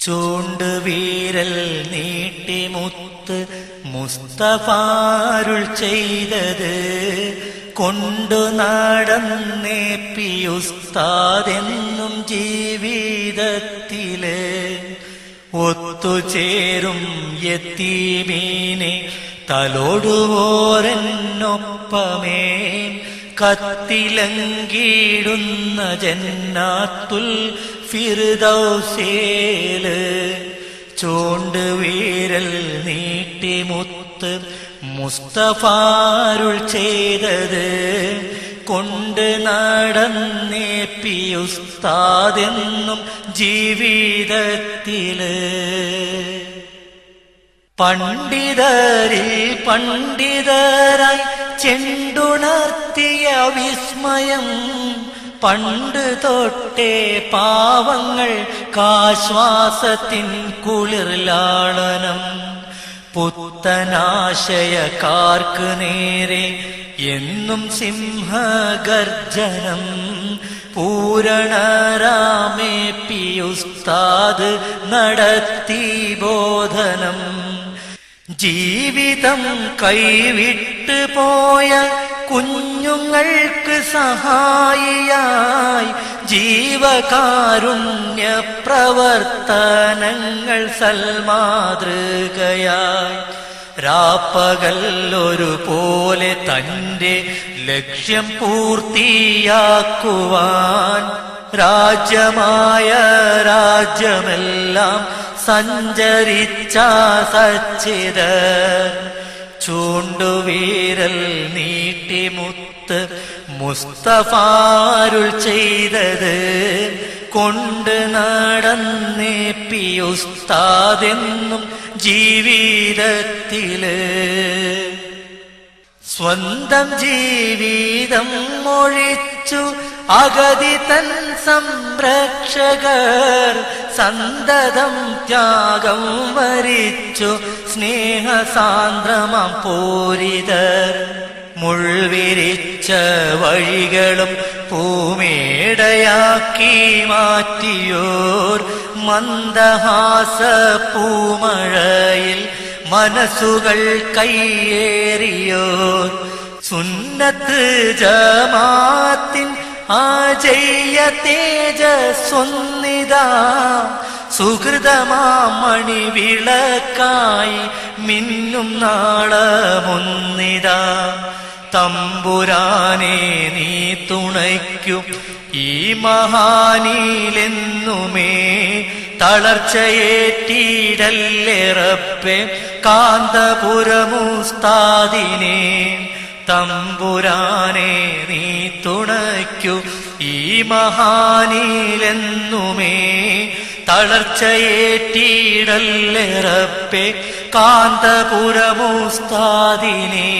ചൂണ്ടുവീരൽ നീട്ടി മുത്ത് മുസ്തഫാരുൾ ചെയ്തത് കൊണ്ടു നടന്നേ പിയുസ്താദെന്നും ജീവിതത്തില് ഒത്തുചേരും യതീമീനെ തലോടുവോരെന്നൊപ്പമേ കത്തിലങ്കിടുന്ന ജന്നാത്തുൽ ഫിർദൗസില് ചൂണ്ടുവീരൽ നീട്ടി മുത്ത് മുസ്തഫാരുൾ ചെയ്തത് കൊണ്ട് നടന്നേ പിയുസ്താദെന്നും ജീവിതത്തില് പണ്ഡിതരിൽ പണ്ഡിതരായി ചെണ്ടുണർത്തിയ വിസ്മയം പണ്ട് തൊട്ടേ പാവങ്ങൾക്കാശ്വാസത്തിൻ കുളിർലാളനം പുത്തനാശയക്കാർക്ക് നേരെ എന്നും സിംഹഗർജനം പൂരണരാമേ പിയുസ്താദ് നടത്തി ബോധനം ജീവിതം കൈവിട്ട് പോയ കുഞ്ഞുങ്ങൾക്ക് സഹായിയായി ജീവകാരുണ്യ പ്രവർത്തനങ്ങൾ സൽമാതൃകയായി രാപ്പകൽ ഒരുപോലെ തന്റെ ലക്ഷ്യം പൂർത്തിയാക്കുവാൻ രാജ്യമായ രാജ്യമെല്ലാം സഞ്ചരിച്ച സച്ചിദർ ചൂണ്ടുവീരൽ നീട്ടി മുത്ത് മുസ്തഫാരുൾ ചെയ്തത് കൊണ്ട് നടന്നേ പിയുസ്താദെന്നും ജീവിതത്തില് സ്വന്തം ജീവിതം ഒഴിച്ചു അഗതി തൻ സംരക്ഷകർ സന്തതം ത്യാഗം വരിച്ചു സ്നേഹസാന്ദ്രമം പൂരിതർ മുൾവിരിച്ച വഴികളും പൂമേടയാക്കി മാറ്റിയോർ മന്ദഹാസ പൂമഴയിൽ മനസ്സുകൾ കയ്യേറിയോർ സുന്നത്ത് ജമാഅത്തിൻ ആജയ്യ തേജസ്വന്നിതാ സുഹൃതമാമണി വിളക്കായി മിന്നും നാളമൊന്നിതാ തമ്പുരാനെ നീ തുണയ്ക്കും ഈ മഹാനിലെന്നുമേ തളർച്ചയേറ്റിടല്ലേ റബ്ബേ കാന്തപുരമുസ്താദിനെ തമ്പുരാനെ നീ തുണയ്ക്കൂ ഈ മഹാനിലെന്നുമേ തളർച്ചയേറ്റിടല്ലേ റബ്ബേ കാന്തപുരമുസ്താദിനെ